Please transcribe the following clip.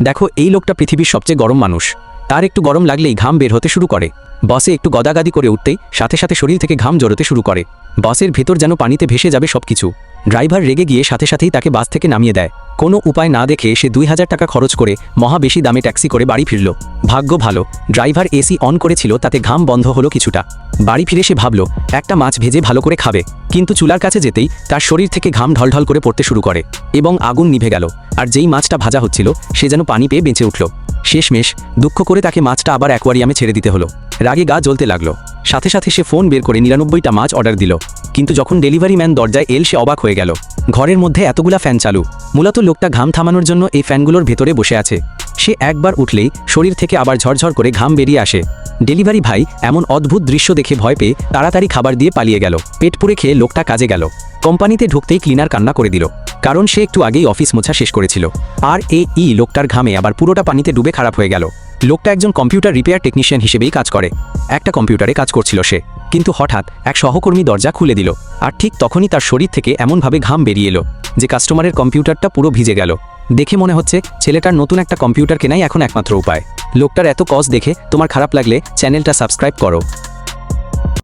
দেখো এই লোকটা পৃথিবীর সবচেয়ে গরম মানুষ। তার একটু গরম লাগলেই ঘাম বের হতে শুরু করে। বাসে একটু গদাগাদি করে উঠতেই সাথে সাথে শরীর থেকে ঘাম জড়তে শুরু করে। বাসের ভেতর যেন পানিতে ভেসে যাবে সবকিছু। ড্রাইভার রেগে গিয়ে সাথে সাথেই তাকে বাস থেকে নামিয়ে দেয়। কোনো উপায় না দেখে সে 2000 টাকা খরচ করে মহা বেশি দামে ট্যাক্সি করে বাড়ি ফিরল। ভাগ্য ভালো, ড্রাইভার এসি অন করেছিল, তাতে ঘাম বন্ধ হলো কিছুটা। বাড়ি ফিরে সে ভাবল একটা মাছ ভেজে ভালো করে খাবে, কিন্তু চুলার কাছে যেতেই তার শরীর থেকে ঘাম ঢলঢল করে পড়তে শুরু করে এবং আগুন নিভে গেল। আর যেই মাছটা ভাজা হচ্ছিল সে যেন পানি পেয়ে বেঁচে উঠল। শেষমেশ দুঃখ করে তাকে মাছটা আবার অ্যাকোয়ারিয়ামে ছেড়ে দিতে হলো। রাগে গা জ্বলতে লাগলো। সাথে সাথে সে ফোন বের করে 99টা মাছ অর্ডার দিল। কিন্তু যখন ডেলিভারি ম্যান দরজায় এল সে অবাক হয়ে গেল। ঘরের মধ্যে এতগুলা ফ্যান চালু। মূলত লোকটা ঘাম থামানোর জন্য এই ফ্যানগুলোর ভেতরে বসে আছে। সে একবার উঠলেই শরীর থেকে আবার ঝরঝর করে ঘাম বেরিয়ে আসে। ডেলিভারি ভাই এমন অদ্ভুত দৃশ্য দেখে ভয় পেয়ে তাড়াতাড়ি খাবার দিয়ে পালিয়ে গেল। পেট পুড়ে খেয়ে লোকটা কাজে গেল। কোম্পানিতে ঢুকতেই ক্লিনার কান্না করে দিল, কারণ সে একটু আগেই অফিস মোছা শেষ করেছিল। আর এই লোকটার ঘামে আবার পুরোটা পানিতে ডুবে খারাপ হয়ে গেল। লোকটা একজন কম্পিউটার রিপেয়ার টেকনিশিয়ান হিসেবেই কাজ করে। একটা কম্পিউটারে কাজ করছিল সে, কিন্তু হঠাৎ এক সহকর্মী দরজা খুলে দিল। আর ঠিক তখনই তার শরীর থেকে এমনভাবে ঘাম বেরিয়ে এলো যে কাস্টমারের কম্পিউটারটা পুরো ভিজে গেল। দেখে মনে হচ্ছে ছেলেটার নতুন একটা কম্পিউটার কেনাই এখন একমাত্র উপায়। লোকটার এত কজ দেখে তোমার খারাপ লাগলে চ্যানেলটা সাবস্ক্রাইব করো।